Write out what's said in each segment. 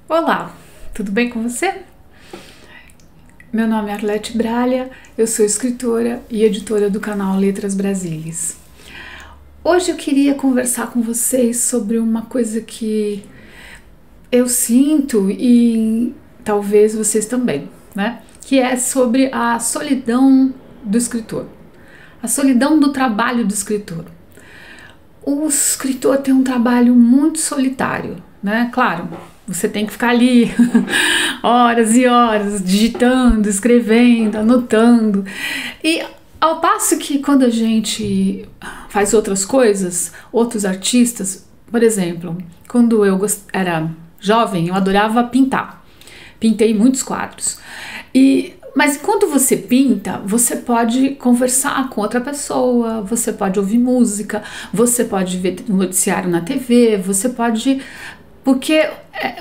Olá, tudo bem com você? Meu nome é Arlete Bralha, eu sou escritora e editora do canal Letras Brasilis. Hoje eu queria conversar com vocês sobre uma coisa que eu sinto e talvez vocês também, né? Que é sobre a solidão do escritor, a solidão do trabalho do escritor. O escritor tem um trabalho muito solitário, né? Claro, você tem que ficar ali horas e horas digitando, escrevendo, anotando. E ao passo que quando a gente faz outras coisas, outros artistas, por exemplo, quando eu era jovem, eu adorava pintar. Pintei muitos quadros. Mas enquanto você pinta, você pode conversar com outra pessoa, você pode ouvir música, você pode ver um noticiário na TV, você pode... Porque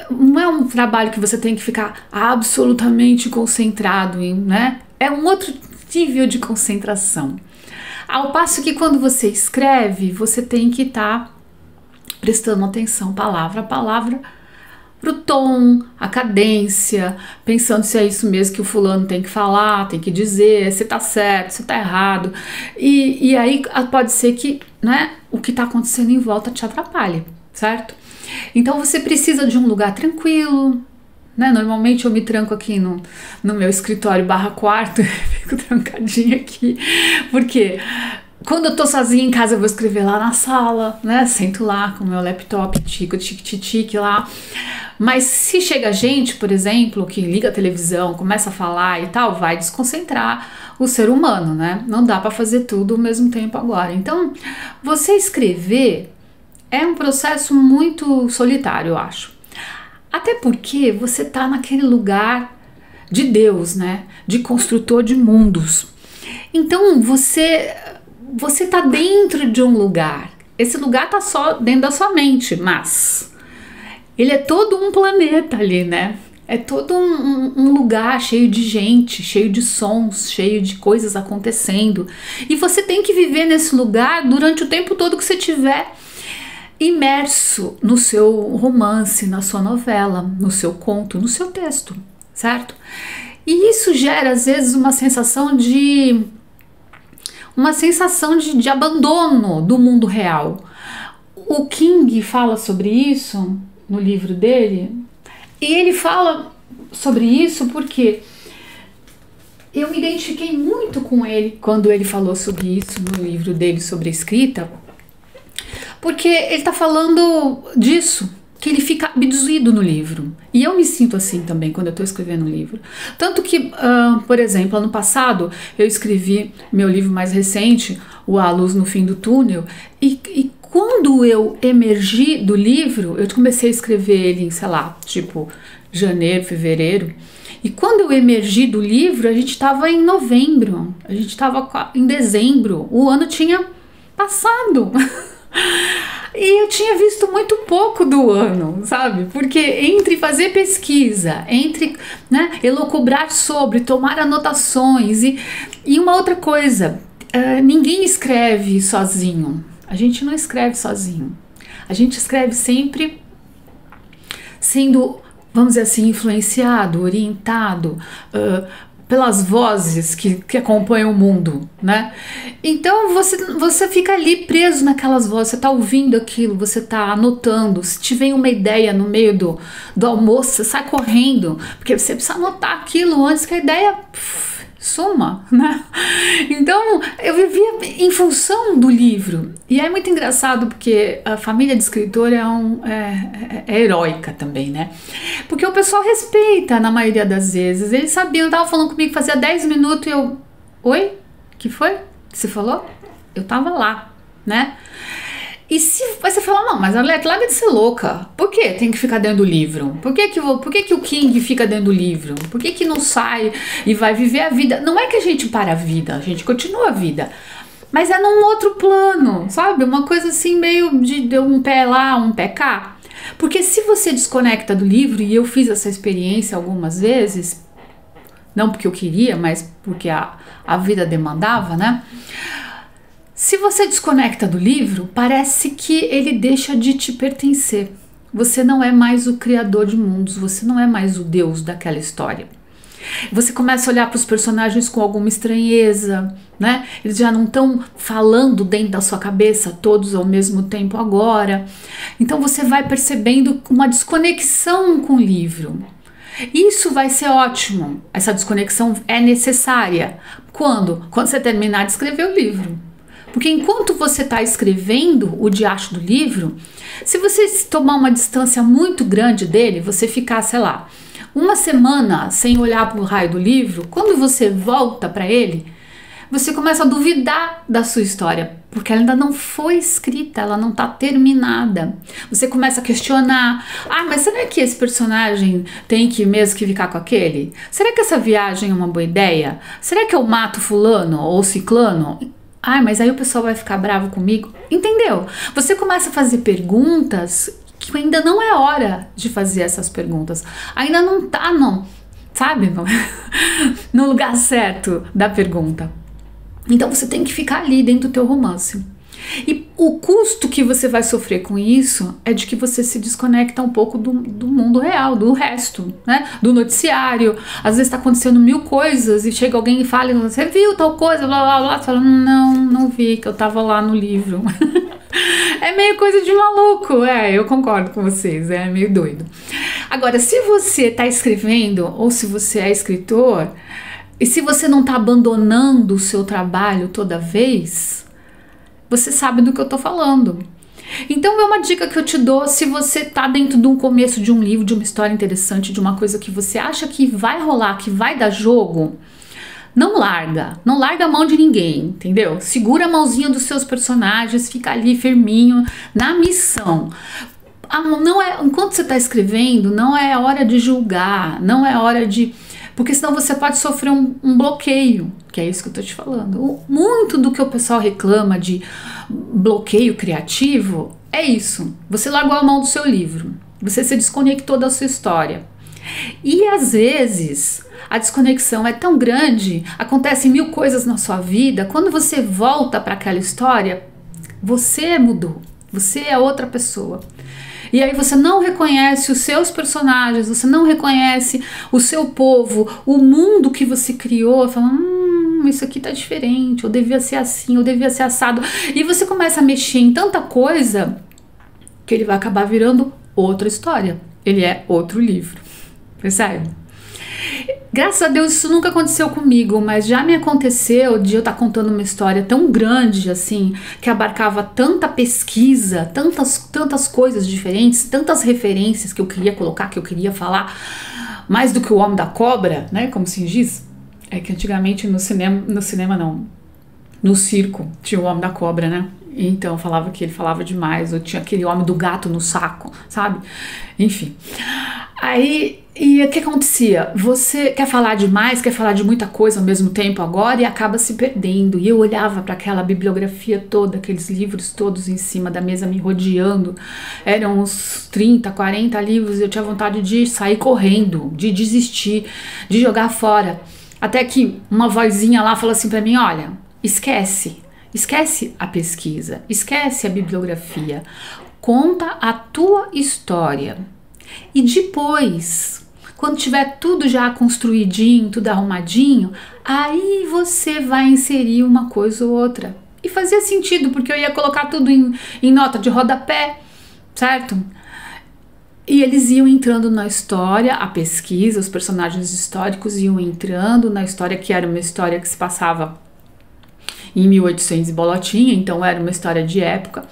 não é um trabalho que você tem que ficar absolutamente concentrado em, né? É um outro nível de concentração. Ao passo que quando você escreve, você tem que estar prestando atenção palavra a palavra, pro tom, a cadência, pensando se é isso mesmo que o fulano tem que falar, tem que dizer, se tá certo, se tá errado. E aí pode ser que, né, o que tá acontecendo em volta te atrapalhe, certo? Então você precisa de um lugar tranquilo, né? Normalmente eu me tranco aqui no meu escritório /quarto, fico trancadinha aqui, porque quando eu tô sozinha em casa eu vou escrever lá na sala, né? Sento lá com o meu laptop, tique lá. Mas se chega gente, por exemplo, que liga a televisão, começa a falar e tal, vai desconcentrar o ser humano, né? Não dá para fazer tudo ao mesmo tempo agora. Então, você escrever é um processo muito solitário, eu acho. Até porque você tá naquele lugar de Deus, né? De construtor de mundos. Então, você tá dentro de um lugar. Esse lugar tá só dentro da sua mente, mas ele é todo um planeta ali, né? É todo um lugar cheio de gente, cheio de sons, cheio de coisas acontecendo. E você tem que viver nesse lugar durante o tempo todo que você tiver imerso no seu romance, na sua novela, no seu conto, no seu texto, certo? E isso gera às vezes uma sensação de abandono do mundo real. O King fala sobre isso no livro dele, e ele fala sobre isso porque eu me identifiquei muito com ele quando ele falou sobre isso no livro dele sobre a escrita, porque ele tá falando disso, que ele fica abduzido no livro. E eu me sinto assim também quando eu tô escrevendo um livro. Tanto que, por exemplo, ano passado eu escrevi meu livro mais recente, O A Luz no Fim do Túnel, e quando eu emergi do livro, eu comecei a escrever ele em, sei lá, tipo janeiro, fevereiro, e quando eu emergi do livro, a gente tava em novembro, a gente tava em dezembro, o ano tinha passado. E eu tinha visto muito pouco do ano, sabe? Porque entre fazer pesquisa, entre, né, elocubrar sobre, tomar anotações e uma outra coisa, ninguém escreve sozinho. A gente não escreve sozinho. A gente escreve sempre sendo, vamos dizer assim, influenciado, orientado, pelas vozes que acompanham o mundo, né? Então você fica ali preso naquelas vozes, você tá ouvindo aquilo, você tá anotando. Se te vem uma ideia no meio do almoço, você sai correndo, porque você precisa anotar aquilo antes que a ideia suma, né? Então eu vivia em função do livro, e é muito engraçado porque a família de escritor é heróica também, né? Porque o pessoal respeita na maioria das vezes. Eles sabiam, tava falando comigo fazia 10 minutos e eu, oi? Que foi? Que você falou? Eu tava lá, né? E se você falar, não, mas Arlete, larga de ser louca. Por que tem que ficar dentro do livro? Por que o King fica dentro do livro? Por que não sai e vai viver a vida? Não é que a gente para a vida, a gente continua a vida. Mas é num outro plano, sabe? Uma coisa assim meio de um pé lá, um pé cá. Porque se você desconecta do livro, e eu fiz essa experiência algumas vezes, não porque eu queria, mas porque a vida demandava, né? Se você desconecta do livro, parece que ele deixa de te pertencer. Você não é mais o criador de mundos, você não é mais o Deus daquela história. Você começa a olhar para os personagens com alguma estranheza, né? Eles já não estão falando dentro da sua cabeça todos ao mesmo tempo agora. Então você vai percebendo uma desconexão com o livro. Isso vai ser ótimo. Essa desconexão é necessária. Quando? Quando você terminar de escrever o livro. Porque enquanto você está escrevendo o diacho do livro, se você tomar uma distância muito grande dele, você ficar, sei lá, uma semana sem olhar para o raio do livro, quando você volta para ele, você começa a duvidar da sua história, porque ela ainda não foi escrita, ela não está terminada. Você começa a questionar, mas será que esse personagem tem que mesmo que ficar com aquele? Será que essa viagem é uma boa ideia? Será que eu mato fulano ou ciclano? Mas aí o pessoal vai ficar bravo comigo. Entendeu? Você começa a fazer perguntas que ainda não é hora de fazer essas perguntas. Ainda não tá, sabe? No lugar certo da pergunta. Então você tem que ficar ali dentro do teu romance. E o custo que você vai sofrer com isso é de que você se desconecta um pouco do mundo real, do resto, né? Do noticiário. Às vezes está acontecendo 1000 coisas e chega alguém e fala, você viu tal coisa, blá blá blá. Você fala, não vi, que eu tava lá no livro. É meio coisa de maluco, eu concordo com vocês, é meio doido. Agora, se você está escrevendo ou se você é escritor e se você não está abandonando o seu trabalho toda vez, você sabe do que eu tô falando. Então é uma dica que eu te dou se você tá dentro de um começo de um livro, de uma história interessante, de uma coisa que você acha que vai rolar, que vai dar jogo. Não larga a mão de ninguém, entendeu? Segura a mãozinha dos seus personagens, fica ali firminho na missão. Enquanto você tá escrevendo, não é hora de julgar, não é hora de... Porque senão você pode sofrer um bloqueio, que é isso que eu tô te falando. Muito do que o pessoal reclama de bloqueio criativo é isso. Você largou a mão do seu livro, você se desconectou da sua história. E às vezes a desconexão é tão grande, acontecem 1000 coisas na sua vida, quando você volta para aquela história, você mudou, você é outra pessoa. E aí você não reconhece os seus personagens, você não reconhece o seu povo, o mundo que você criou, falando, isso aqui tá diferente, eu devia ser assim, eu devia ser assado. E você começa a mexer em tanta coisa que ele vai acabar virando outra história. Ele é outro livro. Percebe? Graças a Deus isso nunca aconteceu comigo, mas já me aconteceu de eu estar contando uma história tão grande assim, que abarcava tanta pesquisa, tantas coisas diferentes, tantas referências que eu queria colocar, que eu queria falar, mais do que o Homem da Cobra, né, como se diz. É que antigamente no cinema não, no circo tinha o Homem da Cobra, né? Então falava que ele falava demais, ou tinha aquele homem do gato no saco, sabe? Enfim. Aí, e o que acontecia? Você quer falar demais, quer falar de muita coisa ao mesmo tempo agora e acaba se perdendo. E eu olhava para aquela bibliografia toda, aqueles livros todos em cima da mesa me rodeando. Eram uns 30, 40 livros e eu tinha vontade de sair correndo, de desistir, de jogar fora. Até que uma vozinha lá falou assim para mim, olha, esquece a pesquisa, esquece a bibliografia, conta a tua história. E depois, quando tiver tudo já construidinho, tudo arrumadinho, aí você vai inserir uma coisa ou outra. E fazia sentido, porque eu ia colocar tudo em nota de rodapé, certo? E eles iam entrando na história, a pesquisa, os personagens históricos iam entrando na história, que era uma história que se passava em 1800 e bolotinha, então era uma história de época.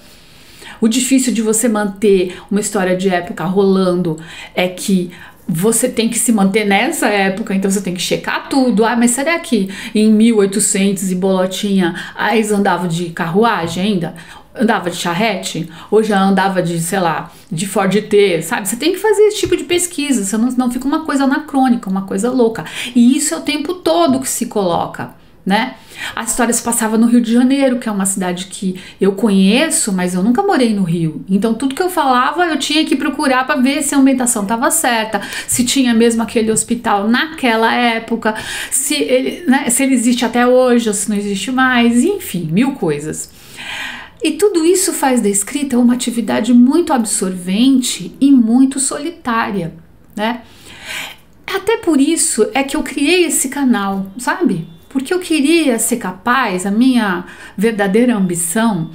O difícil de você manter uma história de época rolando é que você tem que se manter nessa época, então você tem que checar tudo. Mas será que em 1800 e bolotinha eles andavam de carruagem ainda? Andava de charrete? Ou já andava de, sei lá, de Ford T, sabe? Você tem que fazer esse tipo de pesquisa, senão fica uma coisa anacrônica, uma coisa louca. E isso é o tempo todo que se coloca, né? A história se passava no Rio de Janeiro, que é uma cidade que eu conheço, mas eu nunca morei no Rio. Então tudo que eu falava eu tinha que procurar para ver se a ambientação estava certa, se tinha mesmo aquele hospital naquela época, se ele existe até hoje ou se não existe mais, enfim, 1000 coisas. E tudo isso faz da escrita uma atividade muito absorvente e muito solitária, né? Até por isso é que eu criei esse canal, sabe? Porque eu queria ser capaz, a minha verdadeira ambição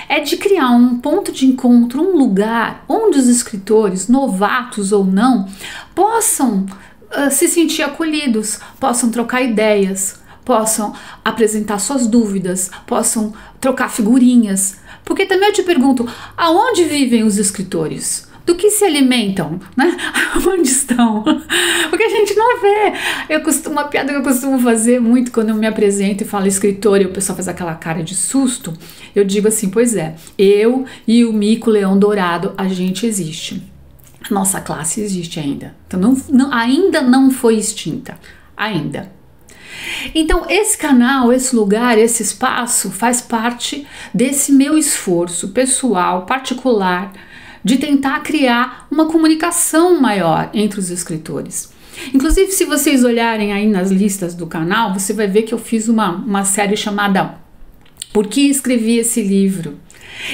é de criar um ponto de encontro, um lugar onde os escritores, novatos ou não, possam se sentir acolhidos, possam trocar ideias, possam apresentar suas dúvidas, possam trocar figurinhas. Porque também eu te pergunto, aonde vivem os escritores? Do que se alimentam, né? Onde estão? Porque a gente não vê. Uma piada que eu costumo fazer muito quando eu me apresento e falo escritor e o pessoal faz aquela cara de susto, eu digo assim, pois é, eu e o Mico Leão Dourado, a gente existe. A nossa classe existe ainda. Então ainda não foi extinta. Ainda. Então esse canal, esse lugar, esse espaço faz parte desse meu esforço pessoal, particular, de tentar criar uma comunicação maior entre os escritores. Inclusive, se vocês olharem aí nas listas do canal, você vai ver que eu fiz uma série chamada Por que Escrevi Esse Livro?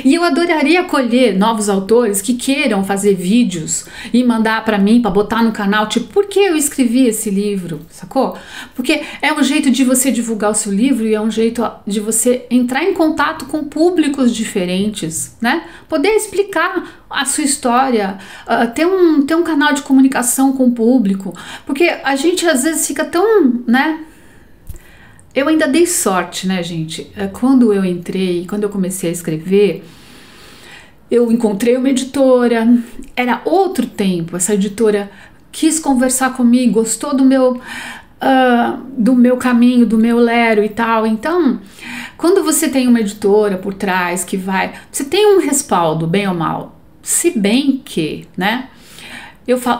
E eu adoraria acolher novos autores que queiram fazer vídeos e mandar para mim, para botar no canal, tipo, por que eu escrevi esse livro, sacou? Porque é um jeito de você divulgar o seu livro e é um jeito de você entrar em contato com públicos diferentes, né? Poder explicar a sua história, ter um canal de comunicação com o público, porque a gente às vezes fica tão, né? Eu ainda dei sorte, né, gente? Quando eu comecei a escrever, eu encontrei uma editora, era outro tempo, essa editora quis conversar comigo, gostou do meu caminho, do meu lero e tal. Então, quando você tem uma editora por trás você tem um respaldo, bem ou mal. Se bem que, né?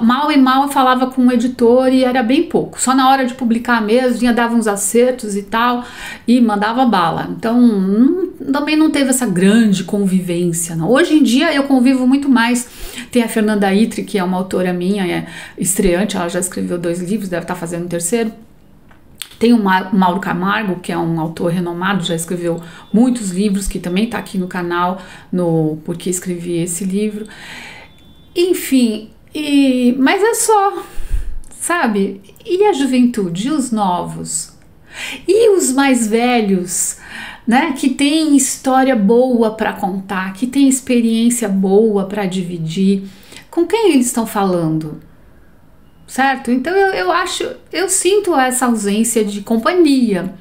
Mal eu falava com um editor e era bem pouco. Só na hora de publicar mesmo, dava uns acertos e tal, e mandava bala. Então, também não teve essa grande convivência, não. Hoje em dia eu convivo muito mais. Tem a Fernanda Itri, que é uma autora minha, é estreante, ela já escreveu 2 livros, deve estar fazendo o 3º. Tem o Mauro Camargo, que é um autor renomado, já escreveu muitos livros, que também está aqui no canal, no Por que Escrevi Esse Livro. Enfim... mas é só, sabe? E a juventude, e os novos? E os mais velhos, né? Que tem história boa para contar, que tem experiência boa para dividir. Com quem eles estão falando? Certo? Então eu sinto essa ausência de companhia.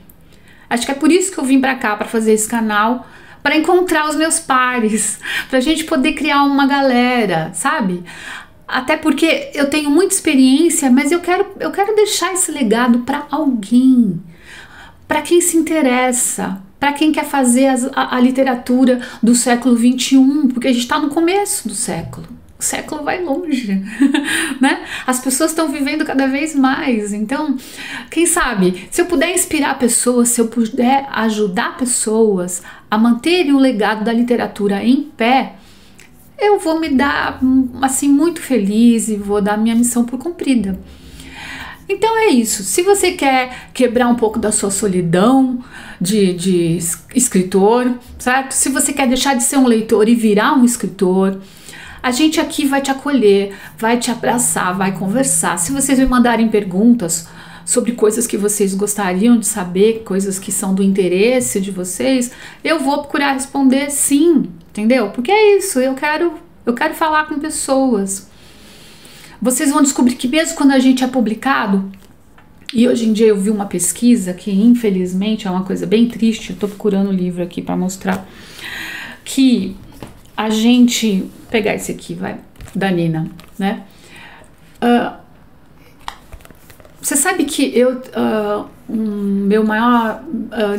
Acho que é por isso que eu vim para cá, para fazer esse canal, para encontrar os meus pares, para a gente poder criar uma galera, sabe? Até porque eu tenho muita experiência, mas eu quero deixar esse legado para alguém, para quem se interessa, para quem quer fazer a literatura do século XXI, porque a gente está no começo do século. O século vai longe, né? As pessoas estão vivendo cada vez mais. Então, quem sabe, se eu puder inspirar pessoas, se eu puder ajudar pessoas a manterem o legado da literatura em pé, eu vou me dar, assim, muito feliz e vou dar minha missão por cumprida. Então é isso. Se você quer quebrar um pouco da sua solidão de escritor, certo? Se você quer deixar de ser um leitor e virar um escritor, a gente aqui vai te acolher, vai te abraçar, vai conversar. Se vocês me mandarem perguntas sobre coisas que vocês gostariam de saber, coisas que são do interesse de vocês, eu vou procurar responder sim, entendeu? Porque é isso, eu quero falar com pessoas. Vocês vão descobrir que mesmo quando a gente é publicado, e hoje em dia eu vi uma pesquisa que infelizmente é uma coisa bem triste, eu tô procurando o livro aqui para mostrar, que a gente... pegar esse aqui, vai, da Nina, né? Você sabe que meu maior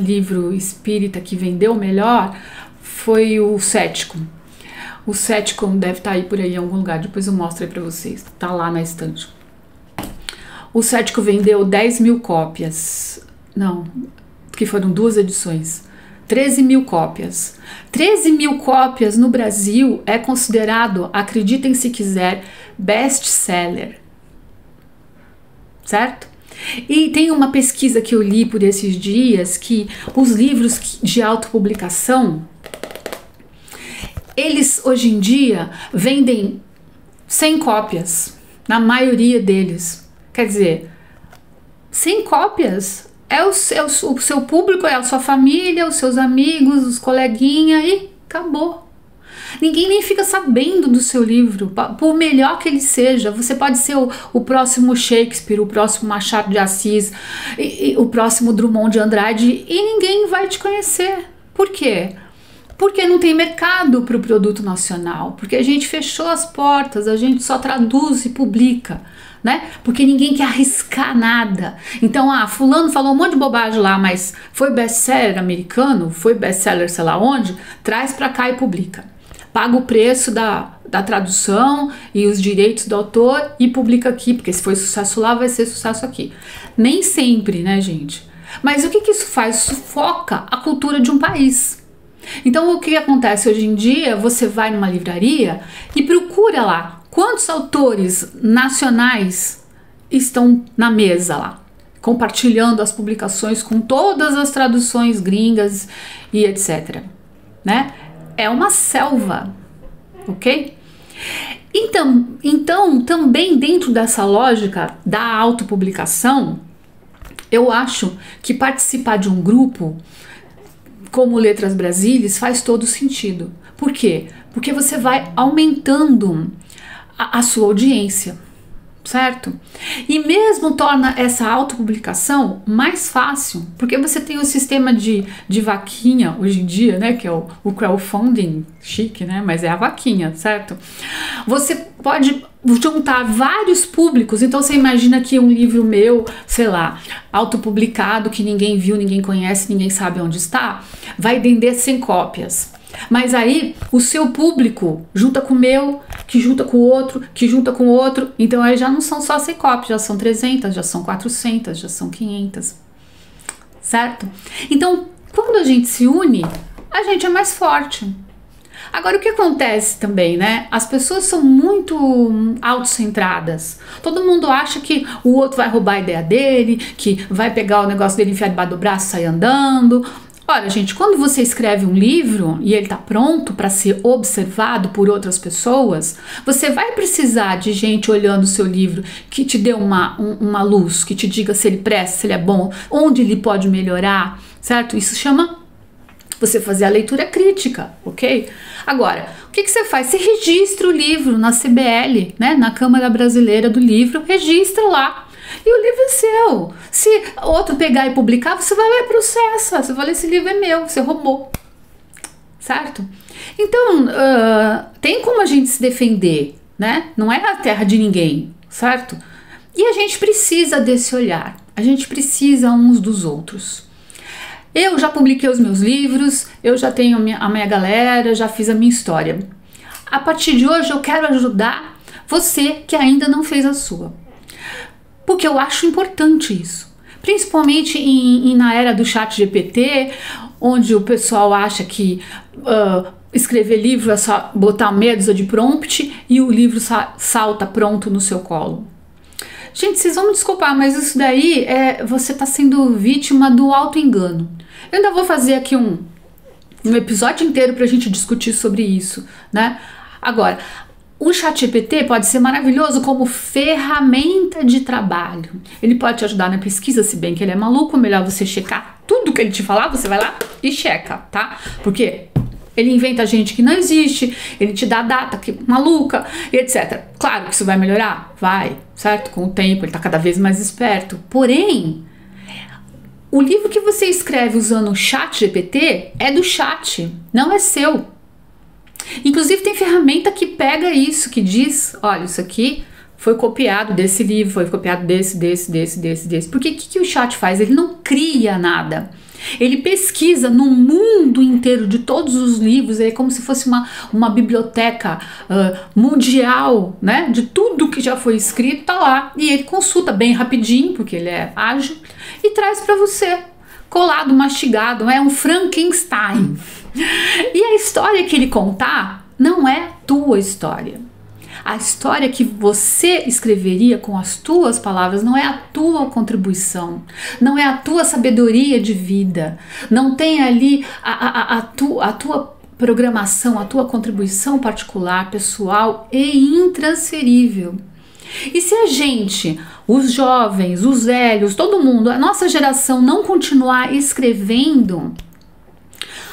livro espírita que vendeu melhor foi o Cético. O Cético deve estar aí por aí em algum lugar, depois eu mostro aí pra vocês, tá lá na estante. O Cético vendeu 10 mil cópias, não, que foram 2 edições, 13 mil cópias. 13 mil cópias no Brasil é considerado, acreditem se quiser, best-seller. Certo? E tem uma pesquisa que eu li por esses dias que os livros de autopublicação, Eles hoje em dia vendem 100 cópias, na maioria deles. Quer dizer, 100 cópias é o seu público, é a sua família, os seus amigos, os coleguinhas e acabou. Ninguém nem fica sabendo do seu livro, por melhor que ele seja. Você pode ser o próximo Shakespeare, o próximo Machado de Assis, o próximo Drummond de Andrade e ninguém vai te conhecer. Por quê? Porque não tem mercado para o produto nacional, porque a gente fechou as portas, a gente só traduz e publica, né? Porque ninguém quer arriscar nada. Então, fulano falou um monte de bobagem lá, mas foi best-seller americano, foi best-seller sei lá onde, traz para cá e publica. Paga o preço da tradução e os direitos do autor e publica aqui, porque se foi sucesso lá, vai ser sucesso aqui. Nem sempre, né, gente? Mas o que isso faz? Sufoca a cultura de um país. Então, o que acontece hoje em dia? Você vai numa livraria e procura lá quantos autores nacionais estão na mesa lá, compartilhando as publicações com todas as traduções gringas e etc. Né? É uma selva, ok? Então, também dentro dessa lógica da autopublicação, eu acho que participar de um grupo como Letras Brasílias faz todo sentido. Por quê? Porque você vai aumentando a sua audiência, certo? E mesmo torna essa autopublicação mais fácil, porque você tem o sistema de vaquinha hoje em dia, né? Que é o crowdfunding, chique, né? Mas é a vaquinha, certo? Você pode juntar vários públicos, então você imagina que um livro meu, sei lá, autopublicado, que ninguém viu, ninguém conhece, ninguém sabe onde está, vai vender 100 cópias. Mas aí o seu público junta com o meu, que junta com o outro, que junta com o outro, então aí já não são só 100 cópias, já são 300, já são 400, já são 500, certo? Então, quando a gente se une, a gente é mais forte. Agora, o que acontece também, né? As pessoas são muito autocentradas. Todo mundo acha que o outro vai roubar a ideia dele, que vai pegar o negócio dele, enfiar debaixo do braço e sair andando. Olha, gente, quando você escreve um livro e ele está pronto para ser observado por outras pessoas, você vai precisar de gente olhando o seu livro que te dê uma luz, que te diga se ele presta, se ele é bom, onde ele pode melhorar, certo? Isso chama você fazer a leitura crítica, ok? Agora, o que você faz? Você registra o livro na CBL, né? Na Câmara Brasileira do Livro, registra lá. E o livro é seu. Se outro pegar e publicar, você vai lá e processa. Você fala, esse livro é meu, você roubou. Certo? Então, tem como a gente se defender, né? Não é a terra de ninguém, certo? E a gente precisa desse olhar. A gente precisa uns dos outros. Eu já publiquei os meus livros, eu já tenho a minha galera, já fiz a minha história. A partir de hoje eu quero ajudar você que ainda não fez a sua. Porque eu acho importante isso. Principalmente na era do chat GPT, onde o pessoal acha que escrever livro é só botar meia dúzia de prompt e o livro salta pronto no seu colo. Gente, vocês vão me desculpar, mas isso daí você está sendo vítima do auto-engano. Eu ainda vou fazer aqui um episódio inteiro para a gente discutir sobre isso, né? Agora, o ChatGPT pode ser maravilhoso como ferramenta de trabalho. Ele pode te ajudar na pesquisa, se bem que ele é maluco, melhor você checar tudo que ele te falar, você vai lá e checa, tá? Porque ele inventa gente que não existe, ele te dá data que maluca, etc. Claro que isso vai melhorar? Vai, certo? Com o tempo, ele tá cada vez mais esperto. Porém, o livro que você escreve usando o ChatGPT é do chat, não é seu. Inclusive tem ferramenta que pega isso, que diz, olha, isso aqui foi copiado desse livro, foi copiado desse. Porque o que o chat faz? Ele não cria nada. Ele pesquisa no mundo inteiro de todos os livros, é como se fosse uma biblioteca mundial, né? De tudo que já foi escrito, tá lá. E ele consulta bem rapidinho, porque ele é ágil, e traz para você, colado, mastigado, é um Frankenstein. E a história que ele contar não é tua história. A história que você escreveria com as tuas palavras não é a tua contribuição, não é a tua sabedoria de vida, não tem ali a tua programação, a tua contribuição particular, pessoal e intransferível. E se a gente, os jovens, os velhos, todo mundo, a nossa geração não continuar escrevendo,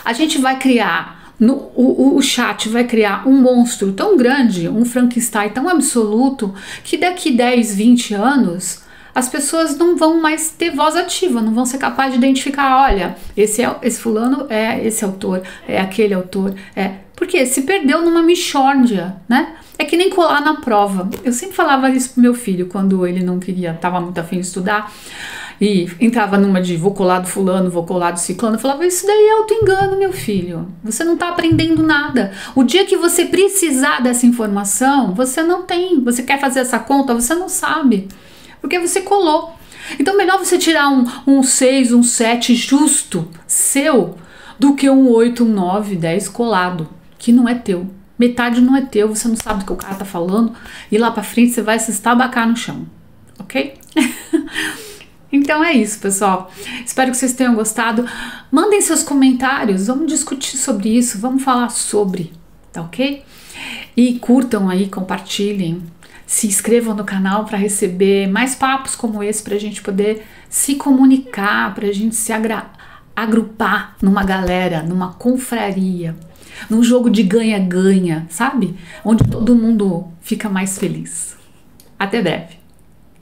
a gente vai criar, o chat vai criar um monstro tão grande, um Frankenstein tão absoluto, que daqui 10, 20 anos, as pessoas não vão mais ter voz ativa, não vão ser capazes de identificar, olha, esse fulano é esse autor, é aquele autor, porque se perdeu numa mixórdia, né? É que nem colar na prova. Eu sempre falava isso pro meu filho, quando ele não queria, tava muito afim de estudar, e entrava numa de vou colar do fulano, vou colar do ciclano, eu falava, isso daí é auto-engano, meu filho. Você não tá aprendendo nada. O dia que você precisar dessa informação, você não tem. Você quer fazer essa conta, você não sabe. Porque você colou. Então melhor você tirar um 6, um 7 justo, seu, do que um 8, um 9, 10 colado, que não é teu. Metade não é teu, você não sabe do que o cara tá falando, e lá pra frente você vai se estabacar no chão, ok? Então é isso, pessoal. Espero que vocês tenham gostado. Mandem seus comentários, vamos discutir sobre isso, vamos falar sobre, tá ok? E curtam aí, compartilhem. Se inscrevam no canal para receber mais papos como esse, para a gente poder se comunicar, para a gente se agrupar numa galera, numa confraria, num jogo de ganha-ganha, sabe? Onde todo mundo fica mais feliz. Até breve!